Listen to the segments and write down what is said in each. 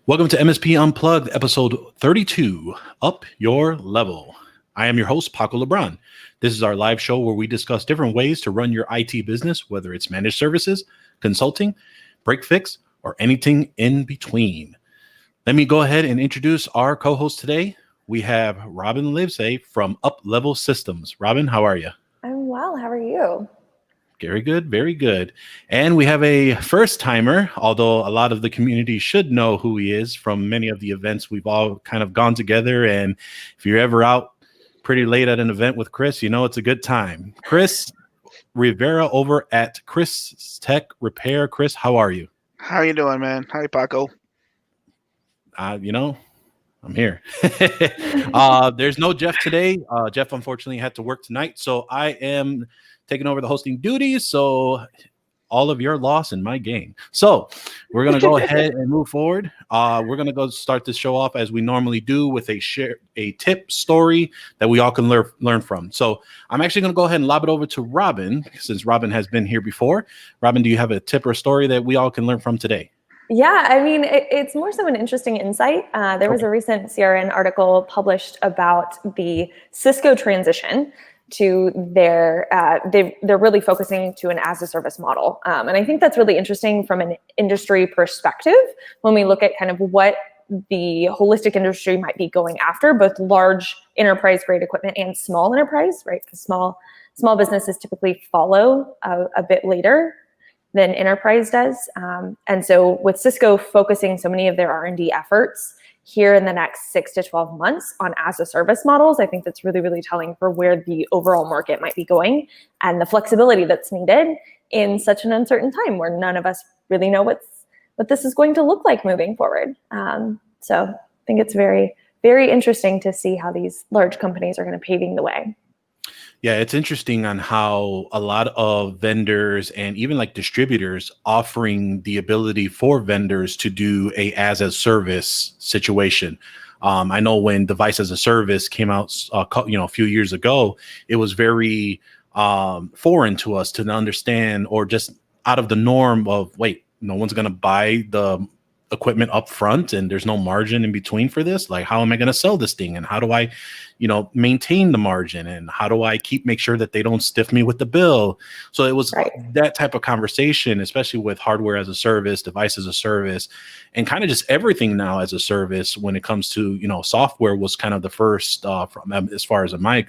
Welcome to MSP Unplugged, episode 32, Up Your Level. I am your host, Paco Lebron. This is our live show where we discuss different ways to run your IT business, whether it's managed services, consulting, break fix, or anything in between. Let me go ahead and introduce our co-host today. We have Robin Livesay from Uplevel Systems. Robin, how are you? I'm well. How are you? Very good, very good. And we have a first timer, although a lot of the community should know who he is from many of the events we've all kind of gone together. And if you're ever out pretty late at an event with Cris, you know it's a good time. Cris Rivera over at Cris Tech Repair. Cris, how are you? How you doing, man? Hi, Paco. I'm here. There's no Jeff today. Jeff unfortunately had to work tonight, so I am taking over the hosting duties. So all of your loss in my gain. So we're going to go ahead and move forward. We're going to go start this show off as we normally do with a tip story that we all can learn from. So I'm actually going to go ahead and lob it over to Robin, since Robin has been here before. Robin, do you have a tip or story that we all can learn from today? Yeah, I mean, it's more so an interesting insight. There was a recent CRN article published about the Cisco transition to they're really focusing to an as-a-service model. And I think that's really interesting from an industry perspective when we look at kind of what the holistic industry might be going after, both large enterprise-grade equipment and small enterprise, right? Because small businesses typically follow a bit later than enterprise does. And so with Cisco focusing so many of their R&D efforts here in the next 6 to 12 months on as-a-service models, I think that's really, really telling for where the overall market might be going and the flexibility that's needed in such an uncertain time where none of us really know what this is going to look like moving forward. So I think it's very, very interesting to see how these large companies are going to paving the way. Yeah, it's interesting on how a lot of vendors and even like distributors offering the ability for vendors to do a as-a-service situation. I know when device as a service came out, a few years ago, it was very foreign to us to understand, or just out of the norm of, wait, no one's going to buy the equipment up front and there's no margin in between for this. Like, how am I going to sell this thing? And how do I, maintain the margin? And how do I make sure that they don't stiff me with the bill? So it was that type of conversation, especially with hardware as a service, device as a service, and kind of just everything now as a service when it comes to, software was kind of the first from as far as my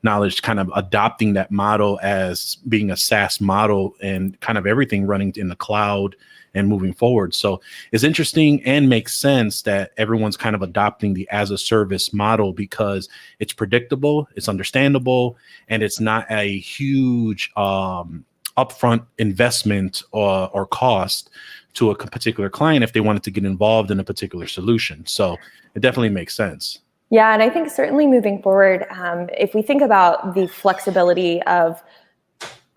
knowledge, kind of adopting that model as being a SaaS model and kind of everything running in the cloud and moving forward. So it's interesting and makes sense that everyone's kind of adopting the as a service model because it's predictable, it's understandable, and it's not a huge upfront investment or cost to a particular client if they wanted to get involved in a particular solution. So it definitely makes sense. Yeah, and I think certainly moving forward, if we think about the flexibility of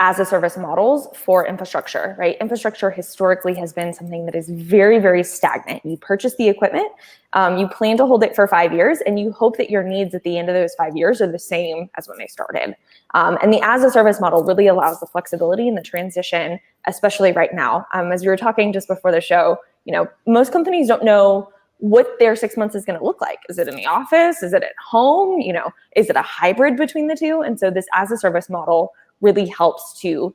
as-a-service models for infrastructure, right? Infrastructure historically has been something that is very, very stagnant. You purchase the equipment, you plan to hold it for 5 years, and you hope that your needs at the end of those 5 years are the same as when they started. And the as-a-service model really allows the flexibility and the transition, especially right now. As we were talking just before the show, most companies don't know what their 6 months is going to look like. Is it in the office? Is it at home? Is it a hybrid between the two? And so this as-a-service model really helps to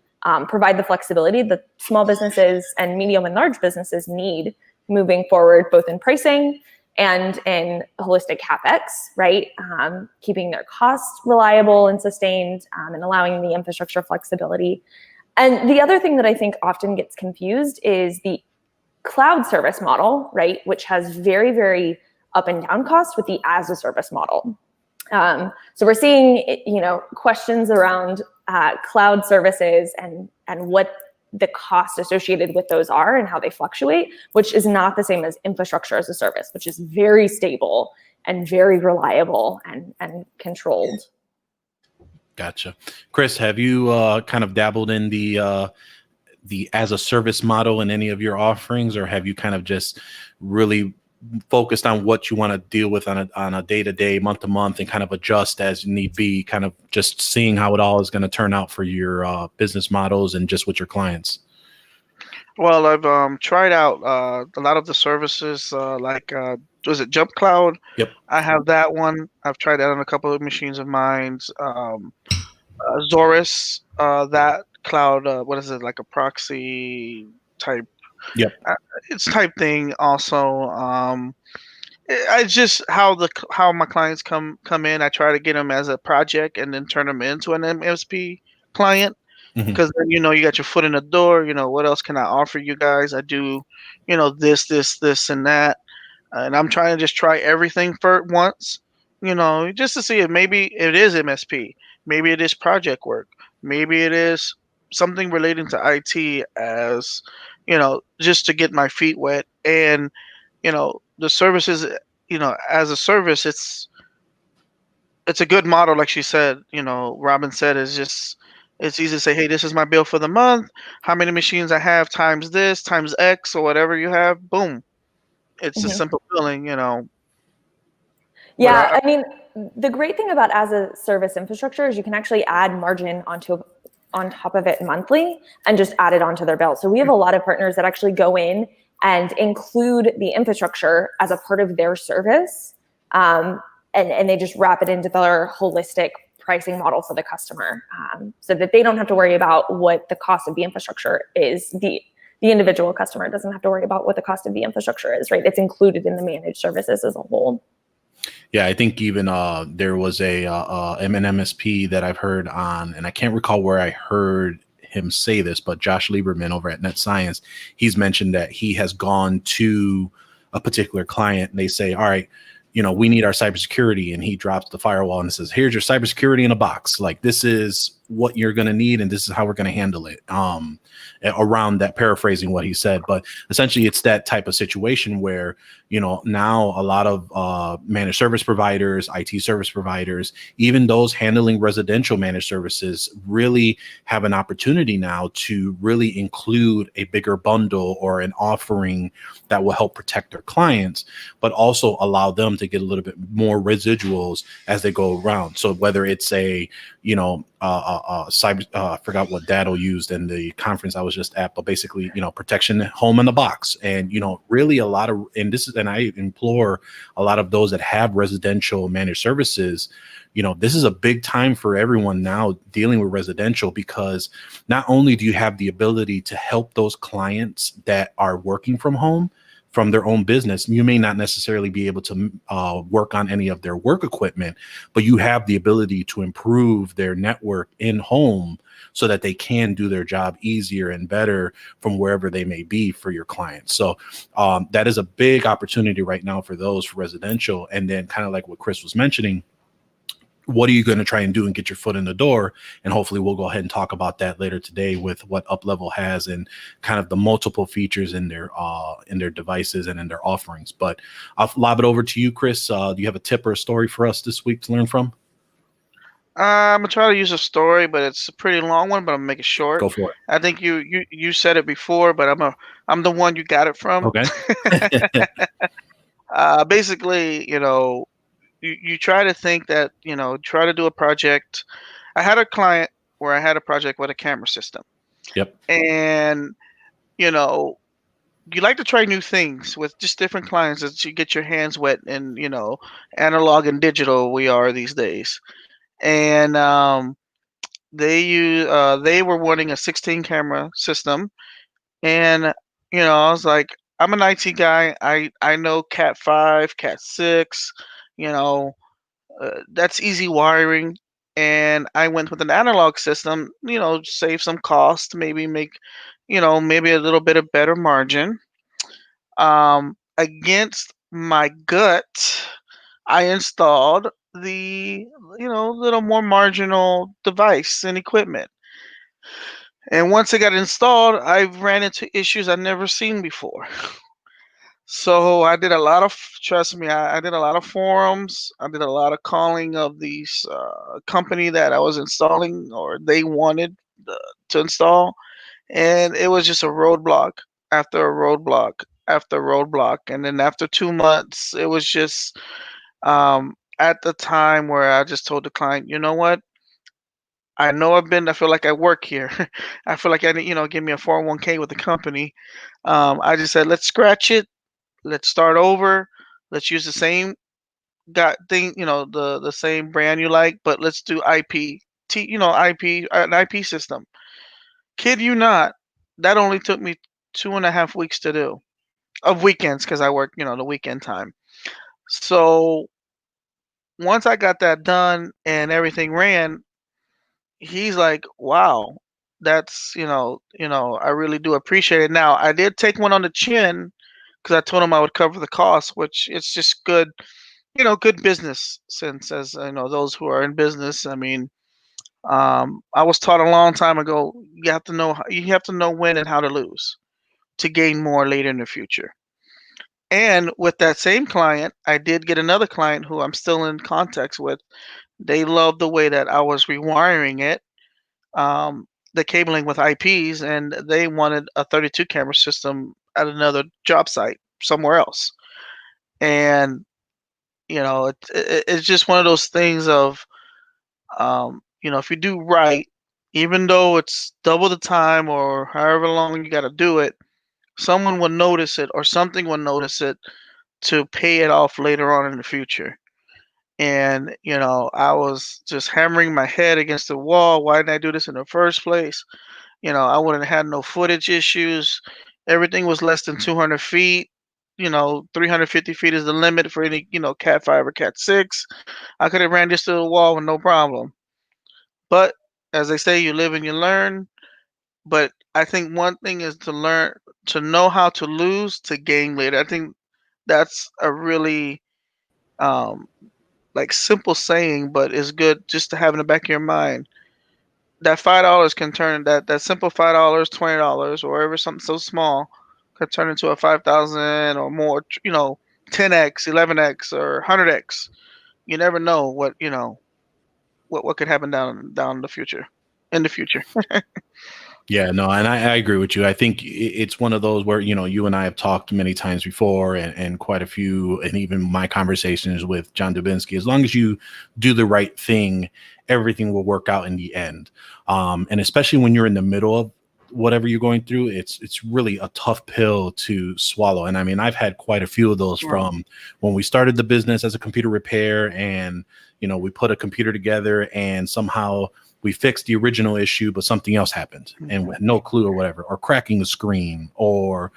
provide the flexibility that small businesses and medium and large businesses need moving forward, both in pricing and in holistic CapEx, right? Keeping their costs reliable and sustained and allowing the infrastructure flexibility. And the other thing that I think often gets confused is the cloud service model, right? Which has very, very up and down costs with the as a service model. So we're seeing, questions around cloud services and what the cost associated with those are and how they fluctuate, which is not the same as infrastructure as a service, which is very stable and very reliable and controlled. Gotcha. Cris, have you kind of dabbled in the as a service model in any of your offerings, or have you kind of just really focused on what you want to deal with on a day-to-day, month-to-month, and kind of adjust as need be, kind of just seeing how it all is going to turn out for your business models and just with your clients? Well, I've tried out a lot of the services was it Jump Cloud? Yep. I have that one. I've tried that on a couple of machines of mine. Zorus, that cloud, what is it, like a proxy type? Yep. Uh, it's type thing also. I just how my clients come in. I try to get them as a project and then turn them into an MSP client Mhm. because then you got your foot in the door. What else can I offer you guys? I do, this, and that, and I'm trying to just try everything for once. Just to see if maybe it is MSP, maybe it is project work, maybe it is something relating to IT as just to get my feet wet and the services, as a service, it's a good model, like she said. Robin said, is just it's easy to say, hey, this is my bill for the month. How many machines I have times this times X or whatever you have. Boom. It's a Mhm. simple billing. But Yeah, I mean, the great thing about as a service infrastructure is you can actually add margin on top of it monthly and just add it onto their bill. So we have a lot of partners that actually go in and include the infrastructure as a part of their service, and they just wrap it into their holistic pricing model for the customer, so that they don't have to worry about what the cost of the infrastructure is. The individual customer doesn't have to worry about what the cost of the infrastructure is, right? It's included in the managed services as a whole. Yeah, I think even there was an MSP that I've heard on, and I can't recall where I heard him say this, but Josh Lieberman over at Net Science, he's mentioned that he has gone to a particular client and they say, all right, we need our cybersecurity. And he drops the firewall and says, here's your cybersecurity in a box. Like, this is what you're going to need, and this is how we're going to handle it. Around that, paraphrasing what he said, but essentially it's that type of situation where, now a lot of managed service providers, IT service providers, even those handling residential managed services really have an opportunity now to really include a bigger bundle or an offering that will help protect their clients, but also allow them to get a little bit more residuals as they go around. So whether it's cyber, I forgot what Datto used in the conference I was just at, but basically, protection home in the box. And, really a lot of, and I implore a lot of those that have residential managed services, this is a big time for everyone now dealing with residential, because not only do you have the ability to help those clients that are working from home, from their own business, you may not necessarily be able to work on any of their work equipment, but you have the ability to improve their network in home so that they can do their job easier and better from wherever they may be for your clients. So that is a big opportunity right now for those for residential. And then kind of like what Cris was mentioning, what are you going to try and do and get your foot in the door? And hopefully we'll go ahead and talk about that later today with what Uplevel has and kind of the multiple features in their devices and in their offerings. But I'll lob it over to you, Cris. Do you have a tip or a story for us this week to learn from? I'm gonna try to use a story, but it's a pretty long one. But I'm gonna make it short. Go for it. I think you said it before, but I'm the one you got it from. Okay. Basically, you try to think that try to do a project. I had a client where I had a project with a camera system, Yep. and you know you like to try new things with just different clients as you get your hands wet in analog and digital we are these days. And they were wanting a 16 camera system, and I was like, I'm an IT guy. I know Cat 5, Cat 6, you know, that's easy wiring. And I went with an analog system, save some cost, maybe make, maybe a little bit of better margin. Against my gut, I installed the, little more marginal device and equipment. And once it got installed, I ran into issues I'd never seen before. So I did a lot of, trust me, I did a lot of forums. I did a lot of calling of these company that I was installing or they wanted to install. And it was just a roadblock after a roadblock after roadblock. And then after 2 months, it was just at the time where I just told the client, you know what? I know I feel like I work here. I feel like I need, give me a 401k with the company. I just said, let's scratch it. Let's start over. Let's use the same got thing, the same brand you like, but let's do IP, IP, an IP system. Kid you not, that only took me 2.5 weeks to do of weekends because I work, the weekend time. So once I got that done and everything ran, he's like, "Wow, that's I really do appreciate it." Now I did take one on the chin because I told him I would cover the cost, which it's just good, good business sense as those who are in business. I mean, I was taught a long time ago you have to know when and how to lose to gain more later in the future. And with that same client, I did get another client who I'm still in contact with. They loved the way that I was rewiring it, the cabling with IPs, and they wanted a 32 camera system at another job site somewhere else. And it's just one of those things of, if you do right, even though it's double the time or however long you got to do it, someone will notice it or something will notice it to pay it off later on in the future. And I was just hammering my head against the wall. Why didn't I do this in the first place? I wouldn't have had no footage issues. Everything was less than 200 feet. 350 feet is the limit for any, Cat 5 or Cat 6. I could have ran this to the wall with no problem. But as they say, you live and you learn. But I think one thing is to learn to know how to lose to gain later. I think that's a really like simple saying, but it's good just to have in the back of your mind. That $5 can turn that simple $5, $20, or whatever, something so small could turn into a 5,000 or more, 10x, 11x, or 100x. You never know what could happen down the future, in the future. Yeah, no, and I agree with you. I think it's one of those where, you and I have talked many times before, and quite a few, and even my conversations with John Dubinsky, as long as you do the right thing, everything will work out in the end. And especially when you're in the middle of whatever you're going through, it's really a tough pill to swallow. And I mean, I've had quite a few of those from when we started the business as a computer repair, and, we put a computer together and somehow we fixed the original issue, but something else happened and we had no clue or whatever, or cracking the screen, or,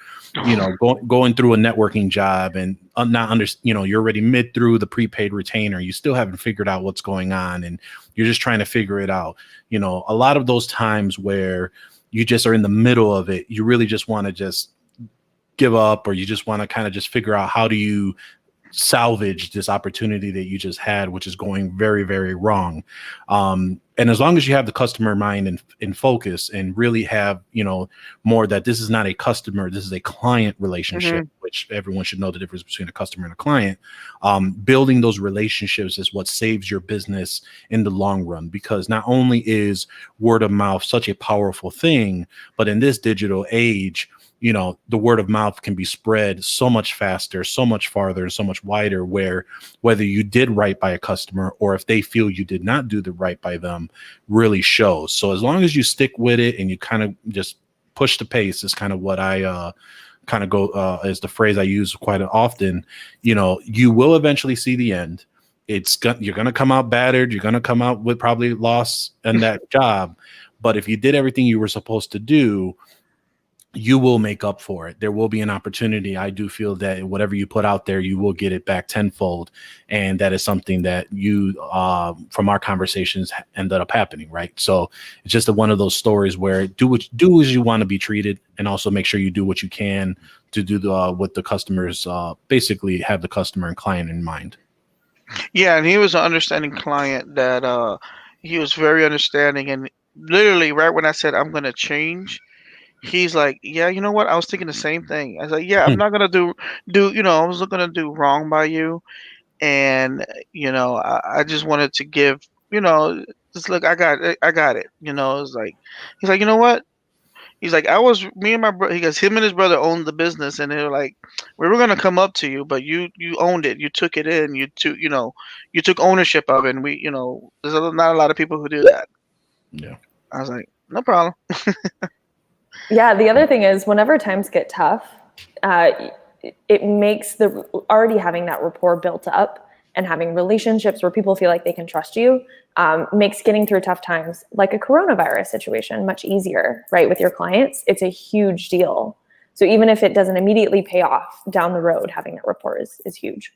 going through a networking job and not you're already mid through the prepaid retainer. You still haven't figured out what's going on and you're just trying to figure it out. A lot of those times where you just are in the middle of it, you really just want to just give up, or you just want to kind of just figure out how do you salvage this opportunity that you just had, which is going very, very wrong. And as long as you have the customer mind in focus and really have, more that this is not a customer, this is a client relationship, which everyone should know the difference between a customer and a client. Building those relationships is what saves your business in the long run, because not only is word of mouth such a powerful thing, but in this digital age, the word of mouth can be spread so much faster, so much farther, and so much wider, where whether you did right by a customer or if they feel you did not do the right by them really shows. So as long as you stick with it and you kind of just push the pace is kind of what I kind of go is the phrase I use quite often. You will eventually see the end. You're going to come out battered. You're going to come out with probably loss in that job. But if you did everything you were supposed to do, you will make up for it. There will be an opportunity. I do feel that whatever you put out there, you will get it back tenfold. And that is something that you, from our conversations, ended up happening, right? So it's just one of those stories where do as you want to be treated, and also make sure you do what you can to do what the customers basically have the customer and client in mind. Yeah, and he was an understanding client that he was very understanding. And literally, right when I said I'm going to change, he's like, yeah, you know what? I was thinking the same thing. I was like, yeah, I'm not gonna do, I was not gonna do wrong by you, and I just wanted to give, just look, I got it. It's like, he's like, you know what? He's like, me and my brother. He goes, him and his brother owned the business, and they're like, we were gonna come up to you, but you owned it. You took it in. You took ownership of it. And we, there's not a lot of people who do that. Yeah. I was like, no problem. Yeah, the other thing is whenever times get tough, it makes already having that rapport built up and having relationships where people feel like they can trust you, makes getting through tough times, like a coronavirus situation, much easier, right? With your clients, it's a huge deal. So even if it doesn't immediately pay off down the road, having that rapport is huge.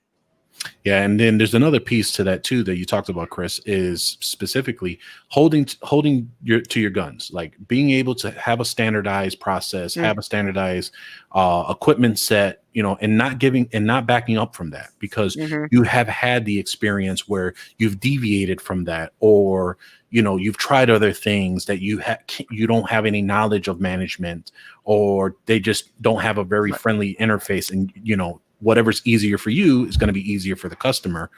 Yeah, and then there's another piece to that too that you talked about, Cris, is specifically holding your guns, like being able to have a standardized process, have a standardized equipment set, and not backing up from that, because you have had the experience where you've deviated from that, or you've tried other things that you don't have any knowledge of management, or they just don't have a very friendly interface, and whatever's easier for you is going to be easier for the customer.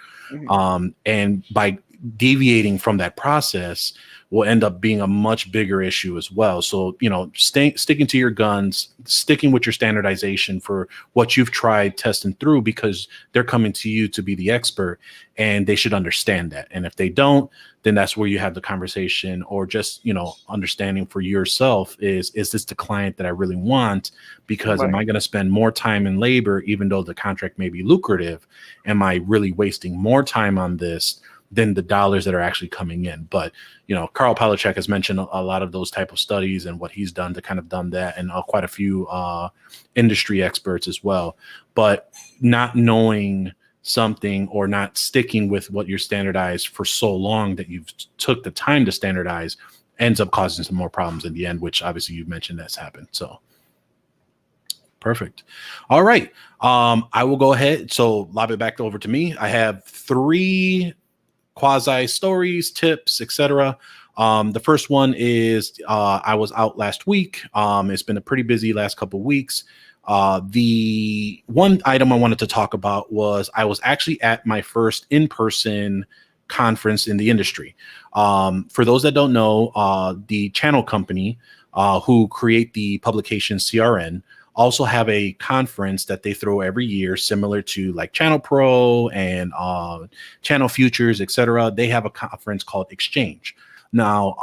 And by deviating from that process will end up being a much bigger issue as well. So, sticking to your guns, sticking with your standardization for what you've tried testing through, because they're coming to you to be the expert and they should understand that. And if they don't, then that's where you have the conversation, or just, understanding for yourself is this the client that I really want? Because am I going to spend more time and labor, even though the contract may be lucrative? Am I really wasting more time on this than the dollars that are actually coming in? But, Karl Palachuk has mentioned a lot of those type of studies and what he's done to kind of done that, and quite a few industry experts as well. But not knowing something, or not sticking with what you're standardized for so long that you've took the time to standardize, ends up causing some more problems in the end, which obviously you mentioned that's happened. So perfect. All right. I will go ahead. So lob it back over to me. I have 3 quasi stories, tips, etc. The first one is I was out last week. It's been a pretty busy last couple of weeks. The one item I wanted to talk about was I was actually at my first in-person conference in the industry. For those that don't know, the channel company who create the publication CRN also have a conference that they throw every year, similar to like Channel Pro and Channel Futures, etc. They have a conference called Exchange. Now,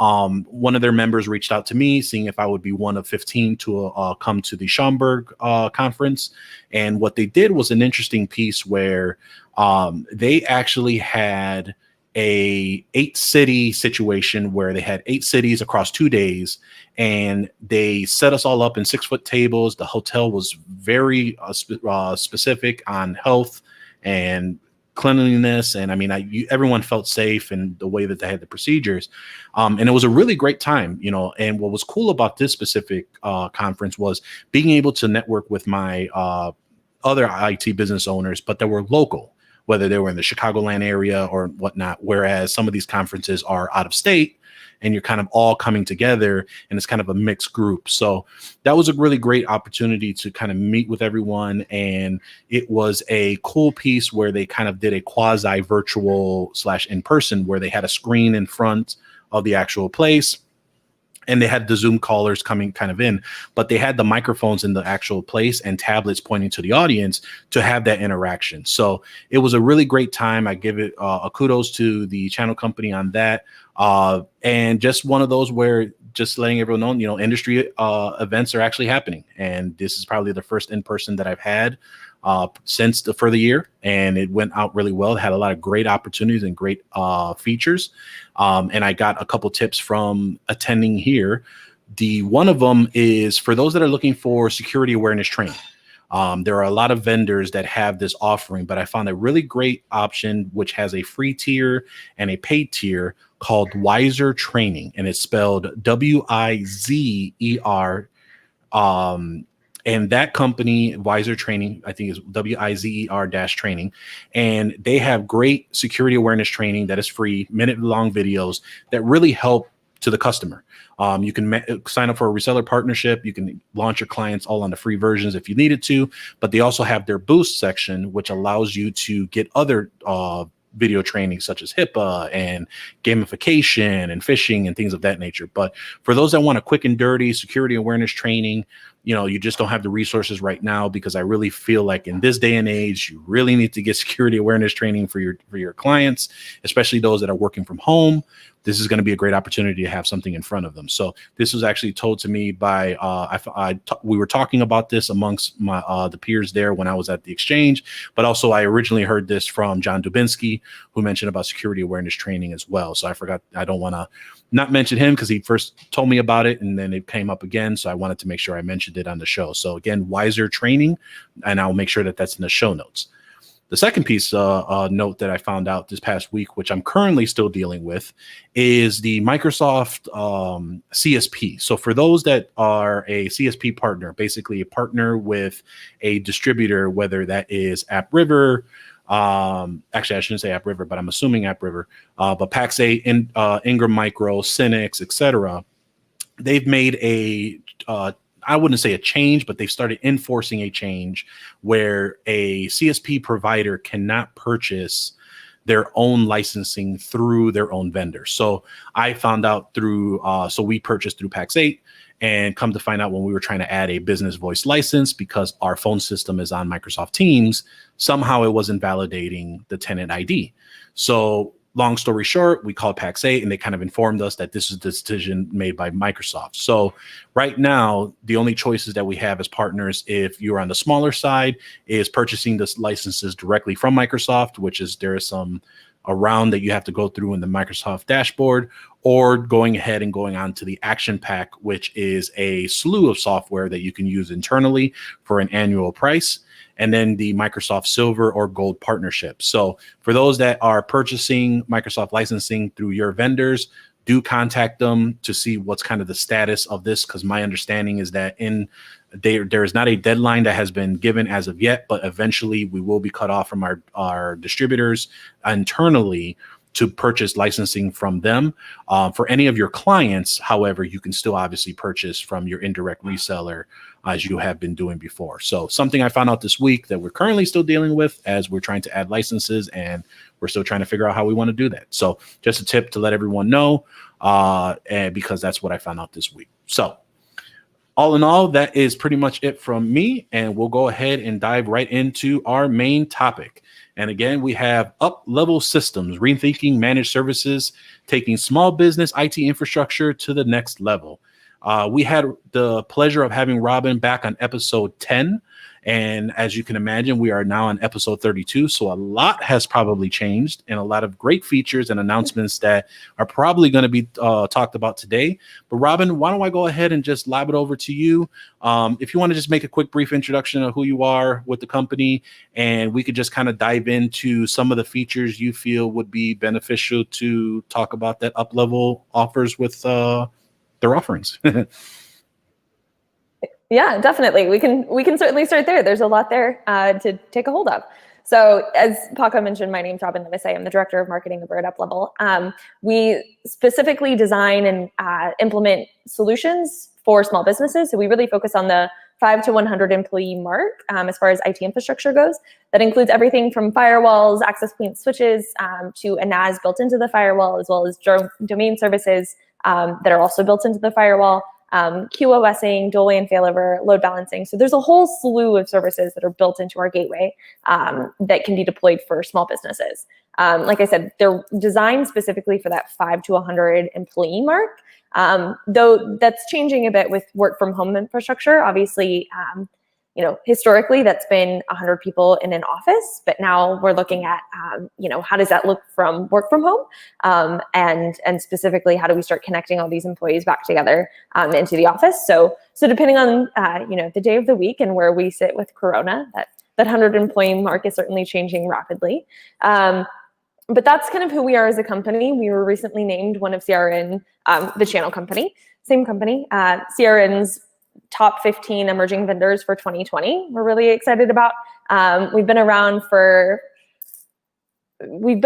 one of their members reached out to me, seeing if I would be one of 15 to come to the Schaumburg conference. And what they did was an interesting piece where they actually had a 8-city situation where they had 8 cities across 2 days, and they set us all up in 6-foot tables. The hotel was very specific on health and cleanliness, and I mean, everyone felt safe in the way that they had the procedures, and it was a really great time, And what was cool about this specific conference was being able to network with my other IT business owners, but that were local, whether they were in the Chicagoland area or whatnot. Whereas some of these conferences are out of state, and you're kind of all coming together, and it's kind of a mixed group. So that was a really great opportunity to kind of meet with everyone. And it was a cool piece where they kind of did a quasi virtual / in person, where they had a screen in front of the actual place, and they had the Zoom callers coming kind of in, but they had the microphones in the actual place and tablets pointing to the audience to have that interaction. So it was a really great time. I give it a kudos to the channel company on that. And just one of those where just letting everyone know, industry events are actually happening. And this is probably the first in-person that I've had since for the year, and it went out really well. It had a lot of great opportunities and great features. And I got a couple tips from attending here. One of them is for those that are looking for security awareness training. There are a lot of vendors that have this offering, but I found a really great option, which has a free tier and a paid tier called Wizer Training, and it's spelled WIZER. And that company, Wizer Training, I think is WIZER-training. And they have great security awareness training that is free, minute-long videos that really help to the customer. You can sign up for a reseller partnership. You can launch your clients all on the free versions if you needed to, but they also have their boost section, which allows you to get other video training such as HIPAA and gamification and phishing and things of that nature. But for those that want a quick and dirty security awareness training, you just don't have the resources right now, because I really feel like in this day and age, you really need to get security awareness training for your clients, especially those that are working from home. This is going to be a great opportunity to have something in front of them. So this was actually told to me by, we were talking about this amongst my the peers there when I was at the exchange, but also I originally heard this from John Dubinsky, who mentioned about security awareness training as well. So I don't want to not mention him because he first told me about it and then it came up again. So I wanted to make sure I mentioned it on the show. So again, Wiser Training, and I'll make sure that that's in the show notes. The second piece note that I found out this past week, which I'm currently still dealing with, is the Microsoft CSP. So for those that are a CSP partner, basically a partner with a distributor, whether that is AppRiver, actually I shouldn't say AppRiver, but I'm assuming AppRiver, but Pax8, Ingram Micro, Synix, etc. They've made I wouldn't say a change, but they've started enforcing a change where a CSP provider cannot purchase their own licensing through their own vendor. So I found out through, so we purchased through Pax8, and come to find out when we were trying to add a business voice license, because our phone system is on Microsoft Teams, somehow it wasn't validating the tenant ID. So long story short, we called Pax8 and they kind of informed us that this is the decision made by Microsoft. So right now, the only choices that we have as partners, if you're on the smaller side, is purchasing the licenses directly from Microsoft, which is there is some around that you have to go through in the Microsoft dashboard, or going ahead and going on to the Action Pack, which is a slew of software that you can use internally for an annual price, and then the Microsoft Silver or Gold partnership. So for those that are purchasing Microsoft licensing through your vendors, do contact them to see what's kind of the status of this, because my understanding is that there is not a deadline that has been given as of yet, but eventually we will be cut off from our distributors internally to purchase licensing from them. For any of your clients, however, you can still obviously purchase from your indirect reseller as you have been doing before. So something I found out this week that we're currently still dealing with as we're trying to add licenses, and we're still trying to figure out how we want to do that. So just a tip to let everyone know, and because that's what I found out this week. So all in all, that is pretty much it from me, and we'll go ahead and dive right into our main topic. And again, we have Uplevel Systems, rethinking managed services, taking small business IT infrastructure to the next level. We had the pleasure of having Robin back on episode 10. And as you can imagine, we are now on episode 32. So a lot has probably changed, and a lot of great features and announcements that are probably going to be talked about today. But Robin, why don't I go ahead and just lob it over to you? If you want to just make a quick, brief introduction of who you are with the company, and we could just kind of dive into some of the features you feel would be beneficial to talk about that Uplevel offers with their offerings. Yeah, definitely. We can certainly start there. There's a lot there to take a hold of. So as Paco mentioned, my name's Robin Livesay. I'm the Director of Marketing over at Uplevel. We specifically design and implement solutions for small businesses. So we really focus on the 5 to 100 employee mark as far as IT infrastructure goes. That includes everything from firewalls, access point switches, to a NAS built into the firewall, as well as domain services that are also built into the firewall. QoSing, dual WAN failover, load balancing. So there's a whole slew of services that are built into our gateway that can be deployed for small businesses. Like I said, they're designed specifically for that 5 to 100 employee mark, though that's changing a bit with work from home infrastructure. Obviously, historically that's been 100 people in an office, but now we're looking at, how does that look from work from home? And specifically, how do we start connecting all these employees back together into the office? So depending on, the day of the week and where we sit with Corona, that 100 employee mark is certainly changing rapidly. But that's kind of who we are as a company. We were recently named one of CRN, the channel company, same company, CRN's top 15 emerging vendors for 2020. We're really excited about. We've been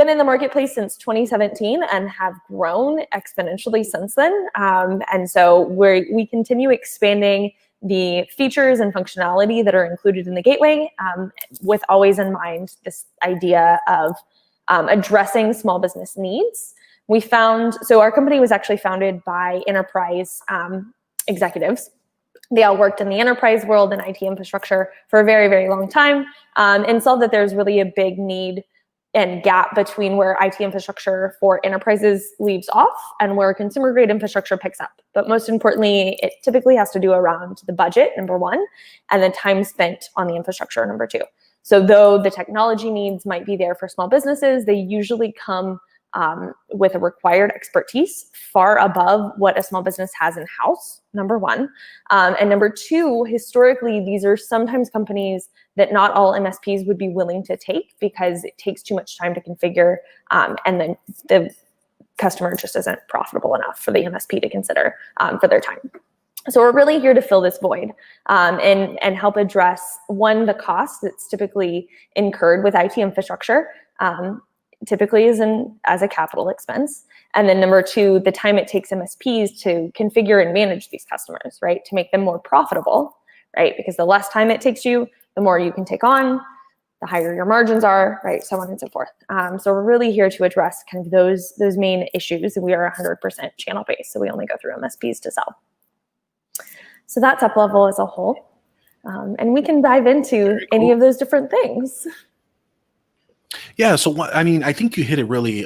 in the marketplace since 2017 and have grown exponentially since then. And so we continue expanding the features and functionality that are included in the gateway, with always in mind this idea of addressing small business needs. So our company was actually founded by enterprise executives They all worked in the enterprise world and IT infrastructure for a very, very long time, and saw that there's really a big need and gap between where IT infrastructure for enterprises leaves off and where consumer grade infrastructure picks up. But most importantly, it typically has to do around the budget, number one, and the time spent on the infrastructure, number two. So though the technology needs might be there for small businesses, they usually come with a required expertise far above what a small business has in-house, number one. And number two, historically, these are sometimes companies that not all MSPs would be willing to take because it takes too much time to configure, and then the customer just isn't profitable enough for the MSP to consider for their time. So we're really here to fill this void and help address, one, the cost that's typically incurred with IT infrastructure, typically is as a capital expense. And then number two, the time it takes MSPs to configure and manage these customers, right? To make them more profitable, right? Because the less time it takes you, the more you can take on, the higher your margins are, right? So on and so forth. So we're really here to address kind of those main issues. We are 100% channel-based, so we only go through MSPs to sell. So that's Uplevel as a whole. And we can dive into any of those different things. Yeah, so I mean, I think you hit it really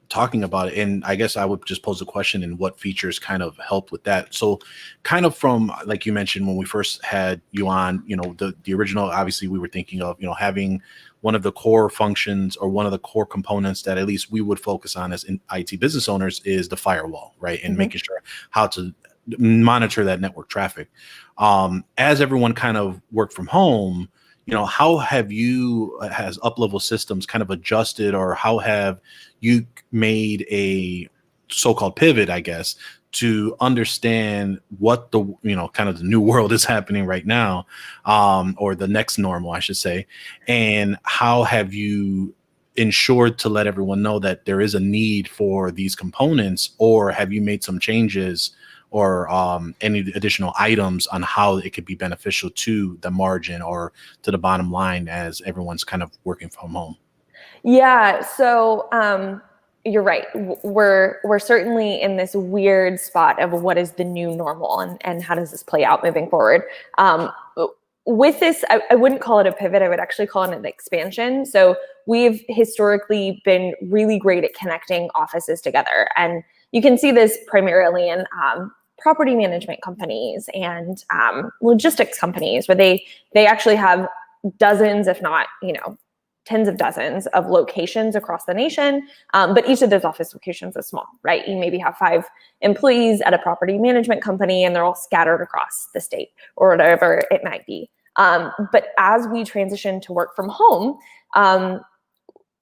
talking about it, and I guess I would just pose a question and what features kind of help with that. So kind of from, like you mentioned, when we first had you on, you know, the original, obviously we were thinking of, you know, having one of the core functions or one of the core components that at least we would focus on as IT business owners is the firewall, right? And making sure how to monitor that network traffic. As everyone kind of worked from home, you know, how have you, has Uplevel Systems kind of adjusted, or how have you made a so-called pivot, I guess, to understand what the, you know, kind of the new world is happening right now, or the next normal, I should say, and how have you ensured to let everyone know that there is a need for these components, or have you made some changes or any additional items on how it could be beneficial to the margin or to the bottom line as everyone's kind of working from home? Yeah, so you're right. We're certainly in this weird spot of what is the new normal and how does this play out moving forward. With this, I wouldn't call it a pivot. I would actually call it an expansion. So we've historically been really great at connecting offices together. And you can see this primarily in property management companies and logistics companies, where they actually have dozens, if not, you know, tens of dozens of locations across the nation. But each of those office locations is small, right? You maybe have 5 employees at a property management company and they're all scattered across the state or whatever it might be. But as we transition to work from home,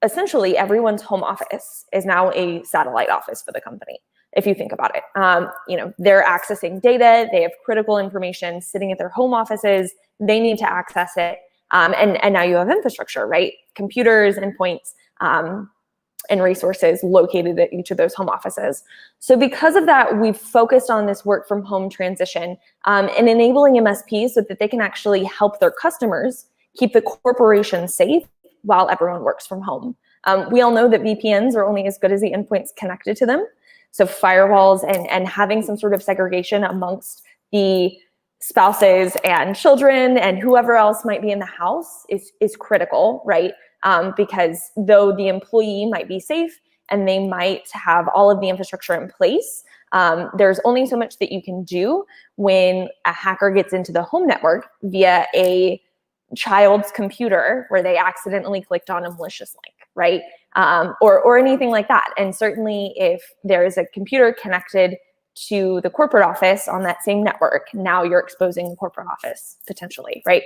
essentially everyone's home office is now a satellite office for the company. If you think about it, you know, they're accessing data, they have critical information sitting at their home offices, they need to access it. And now you have infrastructure, right? Computers, endpoints, and resources located at each of those home offices. So because of that, we've focused on this work from home transition and enabling MSPs so that they can actually help their customers keep the corporation safe while everyone works from home. We all know that VPNs are only as good as the endpoints connected to them. So firewalls and having some sort of segregation amongst the spouses and children and whoever else might be in the house is critical, right? Because though the employee might be safe and they might have all of the infrastructure in place, there's only so much that you can do when a hacker gets into the home network via a child's computer where they accidentally clicked on a malicious link, right? Or anything like that. And certainly if there is a computer connected to the corporate office on that same network, now you're exposing the corporate office potentially, right?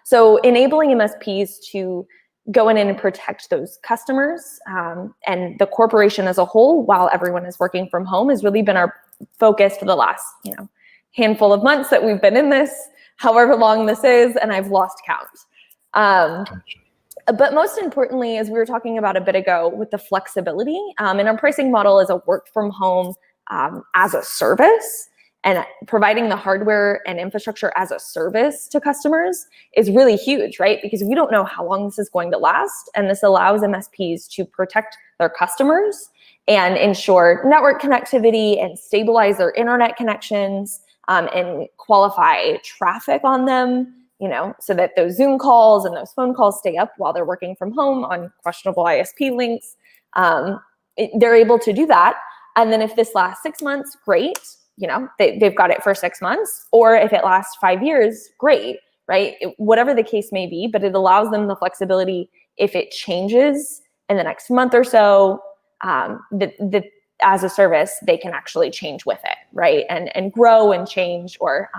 So enabling MSPs to go in and protect those customers and the corporation as a whole while everyone is working from home has really been our focus for the last, you know, handful of months that we've been in this, however long this is, and I've lost count. Gotcha. But most importantly, as we were talking about a bit ago with the flexibility, and our pricing model is a work from home as a service, and providing the hardware and infrastructure as a service to customers is really huge, right? Because we don't know how long this is going to last, and this allows MSPs to protect their customers and ensure network connectivity and stabilize their internet connections and qualify traffic on them, so that those Zoom calls and those phone calls stay up while they're working from home on questionable ISP links. They're able to do that. And then if this lasts 6 months, great. They've got it for 6 months, or if it lasts 5 years, great, right? Whatever the case may be, but it allows them the flexibility if it changes in the next month or so, as a service, they can actually change with it, right? And grow and change, or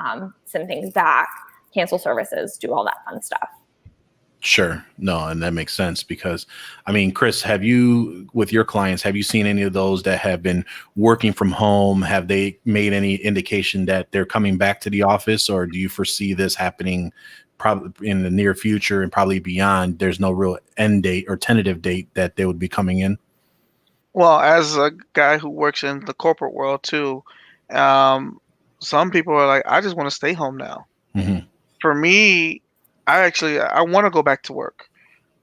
send things back, cancel services, do all that fun stuff. Sure. No, and that makes sense because, I mean, Cris, with your clients, have you seen any of those that have been working from home? Have they made any indication that they're coming back to the office, or do you foresee this happening probably in the near future and probably beyond? There's no real end date or tentative date that they would be coming in. Well, as a guy who works in the corporate world too, some people are like, I just want to stay home now. Mm-hmm. For me, I want to go back to work.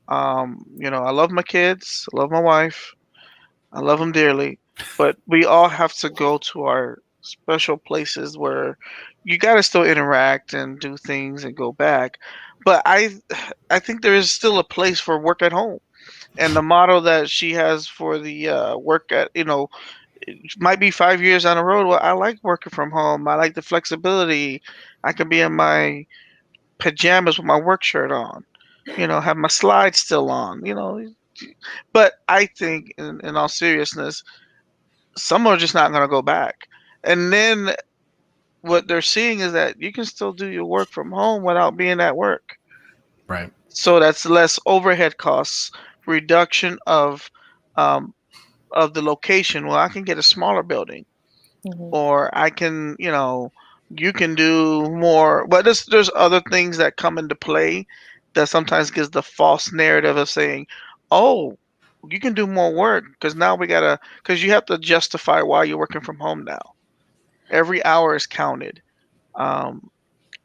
I love my kids, I love my wife, I love them dearly, but we all have to go to our special places where you got to still interact and do things and go back. But I think there is still a place for work at home. And the model that she has for the work at, it might be 5 years on the road. Well, I like working from home. I like the flexibility. I can be in my pajamas with my work shirt on, have my slides still on, But I think, in all seriousness, some are just not going to go back. And then what they're seeing is that you can still do your work from home without being at work. Right. So that's less overhead costs, reduction of the location. Well, I can get a smaller building, or I can, you can do more. But there's other things that come into play that sometimes gives the false narrative of saying, oh, you can do more work because you have to justify why you're working from home now. Every hour is counted.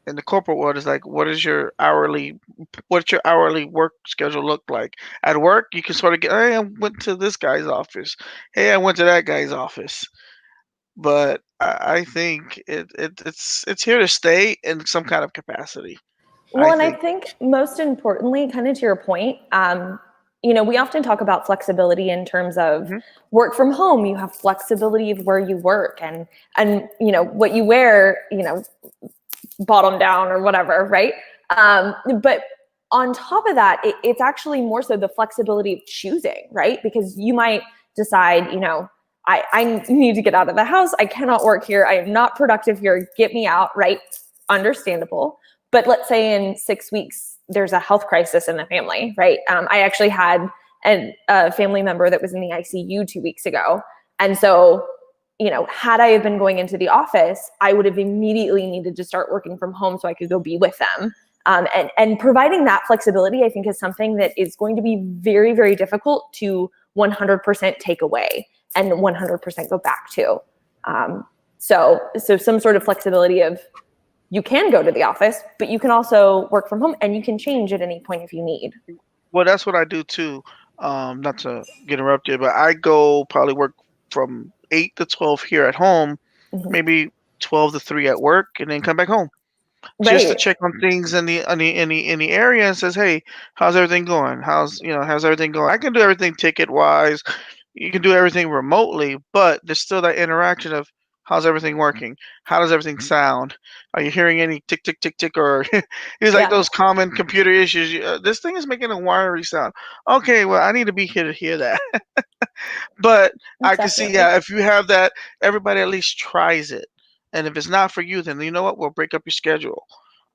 In the corporate world, is like, what's your hourly work schedule look like? At work, you can sort of get, hey, I went to this guy's office. Hey, I went to that guy's office. But I think it's here to stay in some kind of capacity. Well, I think most importantly, kind of to your point, we often talk about flexibility in terms of work from home. You have flexibility of where you work and what you wear, bottom down or whatever, right? But on top of that, it's actually more so the flexibility of choosing, right? Because you might decide, I need to get out of the house. I cannot work here. I am not productive here. Get me out, right? Understandable. But let's say in 6 weeks, there's a health crisis in the family, right? I actually had a family member that was in the ICU 2 weeks ago. And so, had I have been going into the office, I would have immediately needed to start working from home so I could go be with them. And providing that flexibility, I think, is something that is going to be very, very difficult to 100% take away and 100% go back to. So some sort of flexibility of, you can go to the office, but you can also work from home and you can change at any point if you need. Well, that's what I do too. Not to get interrupted, but I go probably work from 8 to 12 here at home, maybe 12 to 3 at work, and then come back home. Just to check on things in the area and says, hey, how's everything going? How's everything going? I can do everything ticket wise. You can do everything remotely, but there's still that interaction of, how's everything working? How does everything sound? Are you hearing any tick, tick, tick, tick? Or it's like those common computer issues. This thing is making a wiry sound. Okay, well, I need to be here to hear that. But I can see, if you have that, everybody at least tries it. And if it's not for you, then you know what? We'll break up your schedule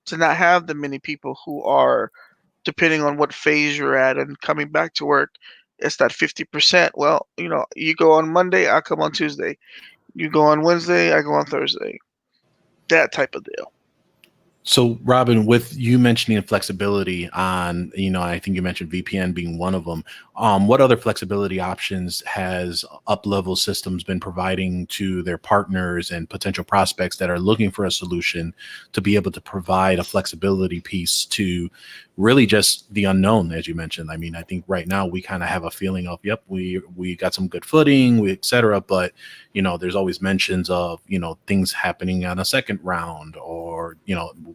to not have the many people who are, depending on what phase you're at and coming back to work, it's that 50%. Well, you go on Monday, I come on Tuesday. You go on Wednesday, I go on Thursday. That type of deal. So, Robin, with you mentioning flexibility on, I think you mentioned VPN being one of them. What other flexibility options has Uplevel Systems been providing to their partners and potential prospects that are looking for a solution to be able to provide a flexibility piece to really just the unknown, as you mentioned. I mean, I think right now we kind of have a feeling of, yep, we got some good footing, et cetera. But, there's always mentions of, things happening on a second round, or,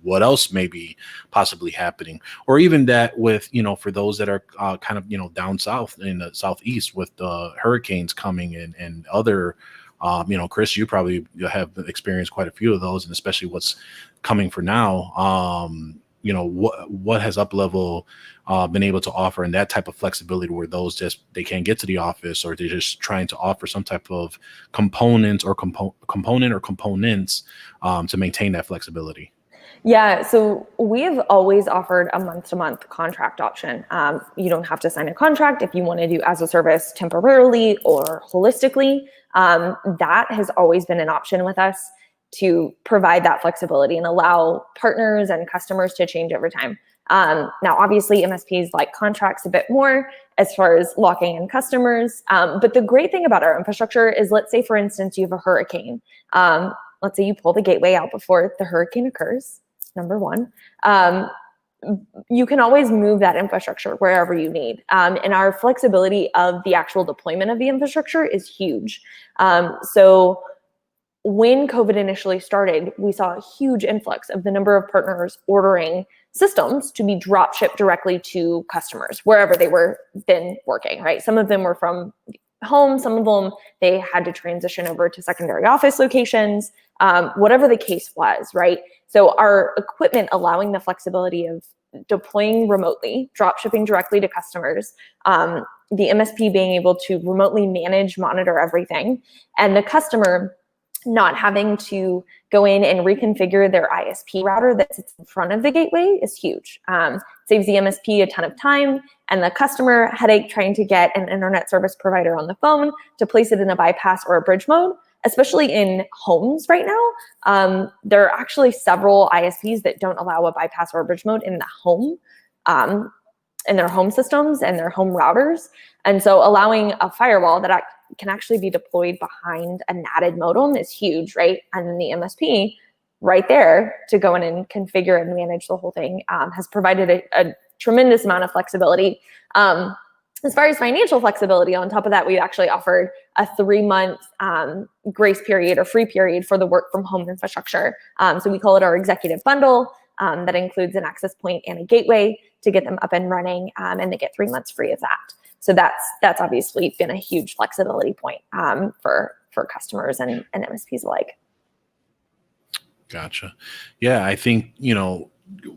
what else may be possibly happening, or even that with, for those that are kind of, down south in the southeast with the hurricanes coming in and other, Cris, you probably have experienced quite a few of those, and especially what's coming for now. What has Uplevel been able to offer in that type of flexibility, where those they can't get to the office, or they're just trying to offer some type of component or components to maintain that flexibility? Yeah, so we have always offered a month-to-month contract option. You don't have to sign a contract if you want to do as a service temporarily or holistically. That has always been an option with us to provide that flexibility and allow partners and customers to change over time. Now, obviously, MSPs like contracts a bit more as far as locking in customers. But the great thing about our infrastructure is, let's say, for instance, you have a hurricane. Let's say you pull the gateway out before the hurricane occurs, number one. You can always move that infrastructure wherever you need. And our flexibility of the actual deployment of the infrastructure is huge. So when COVID initially started, we saw a huge influx of the number of partners ordering systems to be drop shipped directly to customers wherever they were been working, right? Some of them were from home, some of them they had to transition over to secondary office locations, whatever the case was, right? So our equipment allowing the flexibility of deploying remotely, drop shipping directly to customers, the MSP being able to remotely manage, monitor everything, and the customer not having to go in and reconfigure their ISP router that sits in front of the gateway is huge. Saves the MSP a ton of time and the customer headache trying to get an internet service provider on the phone to place it in a bypass or a bridge mode, especially in homes right now. There are actually several ISPs that don't allow a bypass or a bridge mode in the home, in their home systems and their home routers. And so allowing a firewall that can actually be deployed behind a NATed modem is huge, right? And then the MSP right there to go in and configure and manage the whole thing has provided a tremendous amount of flexibility. As far as financial flexibility, on top of that, we've actually offered a 3-month grace period or free period for the work from home infrastructure. So we call it our executive bundle. That includes an access point and a gateway to get them up and running, and they get 3 months free of that. So that's obviously been a huge flexibility point for customers and MSPs alike. Gotcha. Yeah, I think,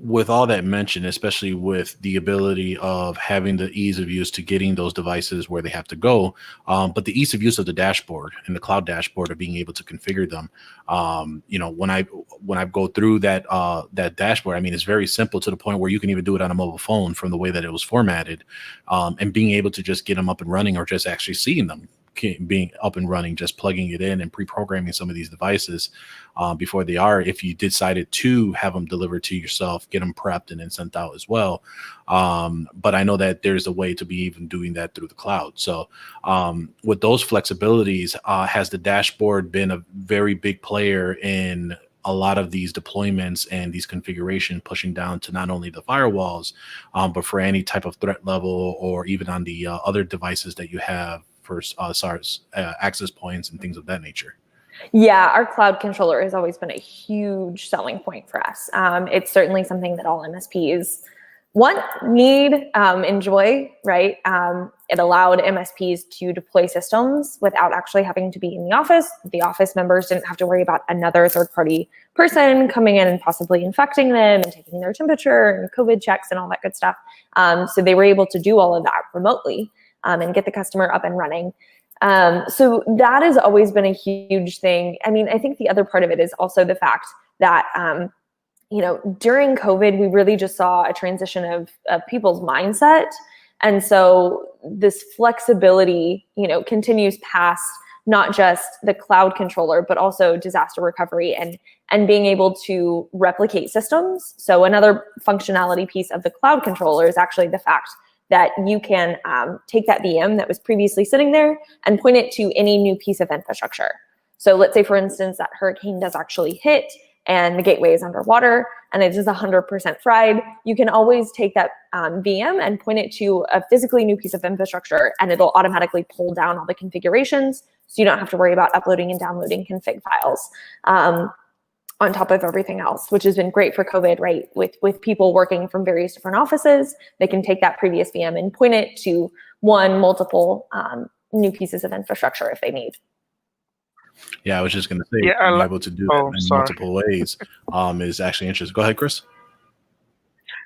with all that mentioned, especially with the ability of having the ease of use to getting those devices where they have to go, but the ease of use of the dashboard and the cloud dashboard of being able to configure them. When I go through that dashboard, I mean, it's very simple to the point where you can even do it on a mobile phone from the way that it was formatted, and being able to just get them up and running, or just actually seeing them being up and running, just plugging it in and pre-programming some of these devices before they are, if you decided to have them delivered to yourself, get them prepped and then sent out as well. But I know that there's a way to be even doing that through the cloud. So with those flexibilities, has the dashboard been a very big player in a lot of these deployments and these configuration, pushing down to not only the firewalls, but for any type of threat level, or even on the other devices that you have for access points and things of that nature? Yeah, our cloud controller has always been a huge selling point for us. It's certainly something that all MSPs want, need, enjoy, right? It allowed MSPs to deploy systems without actually having to be in the office. The office members didn't have to worry about another third-party person coming in and possibly infecting them and taking their temperature and COVID checks and all that good stuff. So they were able to do all of that remotely and get the customer up and running. So that has always been a huge thing. I mean, I think the other part of it is also the fact that, during COVID, we really just saw a transition of people's mindset. And so this flexibility, continues past not just the cloud controller, but also disaster recovery and being able to replicate systems. So another functionality piece of the cloud controller is actually the fact that you can take that VM that was previously sitting there and point it to any new piece of infrastructure. So let's say, for instance, that hurricane does actually hit and the gateway is underwater and it is 100% fried, you can always take that VM and point it to a physically new piece of infrastructure, and it'll automatically pull down all the configurations, so you don't have to worry about uploading and downloading config files on top of everything else, which has been great for COVID, right? With people working from various different offices, they can take that previous VM and point it to multiple new pieces of infrastructure if they need. Yeah, I was just going to say, Yeah, being able to do that in multiple ways is actually interesting. Go ahead, Cris.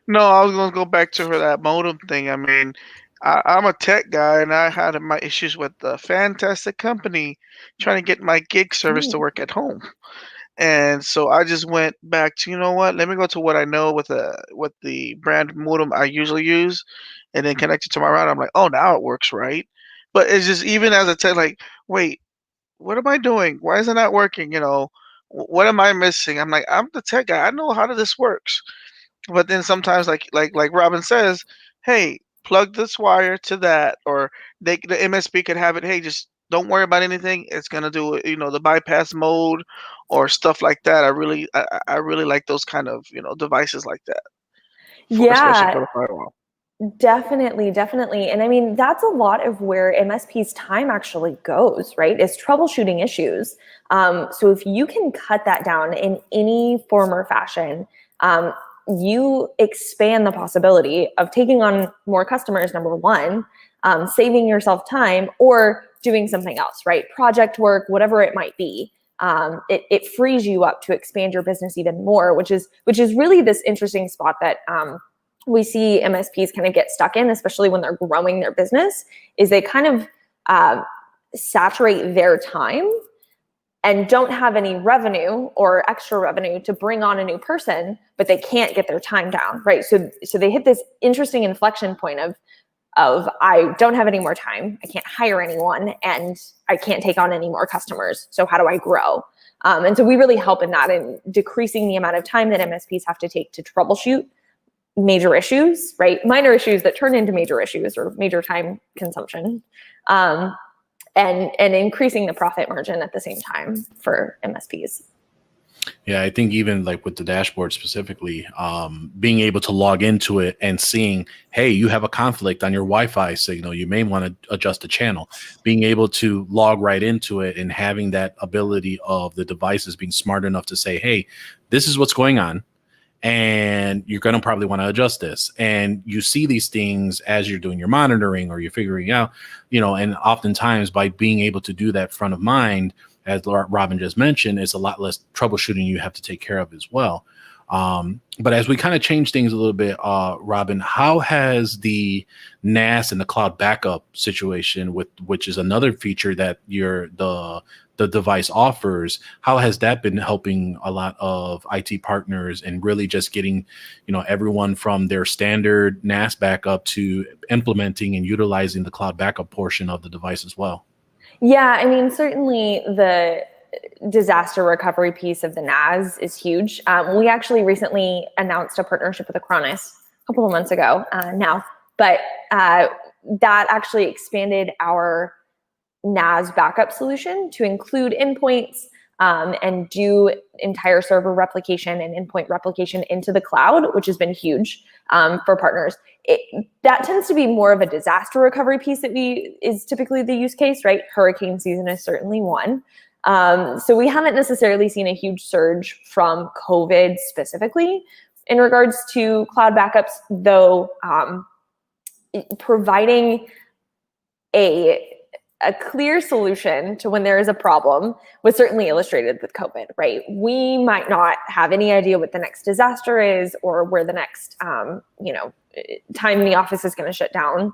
No, I was going to go back to that modem thing. I mean, I'm a tech guy, and I had my issues with a fantastic company trying to get my gig service to work at home. And so I just went back to, you know what, let me go to what I know with the brand modem I usually use, and then connect it to my router. I'm like, oh, now it works, right? But it's just, even as a tech, like, wait, what am I doing? Why is it not working? You know, what am I missing? I'm like, I'm the tech guy. I know how this works. But then sometimes, like Robin says, hey, plug this wire to that, or the MSP could have it. Hey, just don't worry about anything. It's gonna do it. You know, the bypass mode or stuff like that. I really like those kind of devices like that. Especially for the firewall. Definitely. And I mean, that's a lot of where MSP's time actually goes, right? Is troubleshooting issues. So if you can cut that down in any form or fashion, you expand the possibility of taking on more customers, number one, saving yourself time, or doing something else, right? Project work, whatever it might be. It frees you up to expand your business even more, which is really this interesting spot that we see MSPs kind of get stuck in, especially when they're growing their business, is they kind of saturate their time and don't have any revenue or extra revenue to bring on a new person, but they can't get their time down, right? So they hit this interesting inflection point of I don't have any more time, I can't hire anyone, and I can't take on any more customers. So how do I grow? And so we really help in that, in decreasing the amount of time that MSPs have to take to troubleshoot major issues, right? Minor issues that turn into major issues or major time consumption, and increasing the profit margin at the same time for MSPs. Yeah, I think even like with the dashboard specifically, being able to log into it and seeing, hey, you have a conflict on your Wi-Fi signal, you may want to adjust the channel. Being able to log right into it and having that ability of the devices being smart enough to say, hey, this is what's going on, and you're going to probably want to adjust this. And you see these things as you're doing your monitoring or you're figuring out, and oftentimes by being able to do that front of mind, as Robin just mentioned, it's a lot less troubleshooting you have to take care of as well. But as we kind of change things a little bit, Robin, how has the NAS and the cloud backup situation, which is another feature that the device offers, how has that been helping a lot of IT partners and really just getting, everyone from their standard NAS backup to implementing and utilizing the cloud backup portion of the device as well? Yeah, I mean, certainly the disaster recovery piece of the NAS is huge. We actually recently announced a partnership with Acronis a couple of months ago now, but that actually expanded our NAS backup solution to include endpoints and do entire server replication and endpoint replication into the cloud, which has been huge for partners. That tends to be more of a disaster recovery piece that is typically the use case, right? Hurricane season is certainly one. So we haven't necessarily seen a huge surge from COVID specifically in regards to cloud backups, though providing a clear solution to when there is a problem was certainly illustrated with COVID, right? We might not have any idea what the next disaster is or where the next, time the office is going to shut down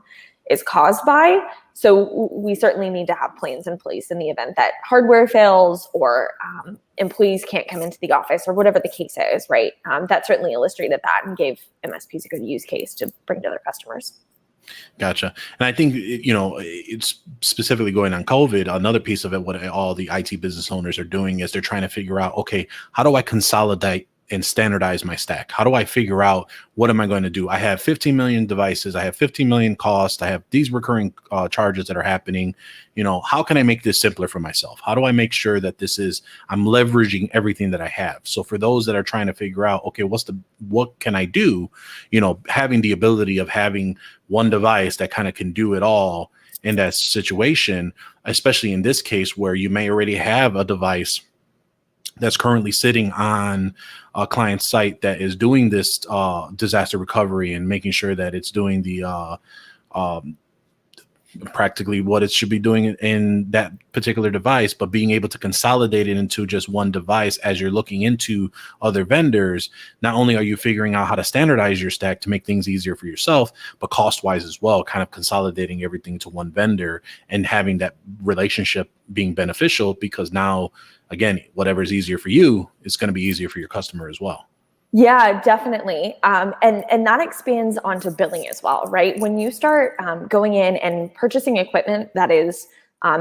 is caused by. So we certainly need to have plans in place in the event that hardware fails or employees can't come into the office or whatever the case is, right? That certainly illustrated that and gave MSPs a good use case to bring to their customers. Gotcha. And I think, it's specifically going on COVID. Another piece of it, what all the IT business owners are doing is they're trying to figure out, okay, how do I consolidate and standardize my stack? How do I figure out what am I going to do? I have 15 million devices. I have 15 million costs. I have these recurring charges that are happening. How can I make this simpler for myself? How do I make sure that I'm leveraging everything that I have? So for those that are trying to figure out, okay, what can I do? Having the ability of having one device that kind of can do it all in that situation, especially in this case where you may already have a device that's currently sitting on a client site that is doing this disaster recovery and making sure that it's doing the practically what it should be doing in that particular device, but being able to consolidate it into just one device as you're looking into other vendors. Not only are you figuring out how to standardize your stack to make things easier for yourself, but cost-wise as well, kind of consolidating everything to one vendor and having that relationship being beneficial, because now, again, whatever is easier for you, it's going to be easier for your customer as well. Yeah, definitely. And that expands onto billing as well, right? When you start going in and purchasing equipment that is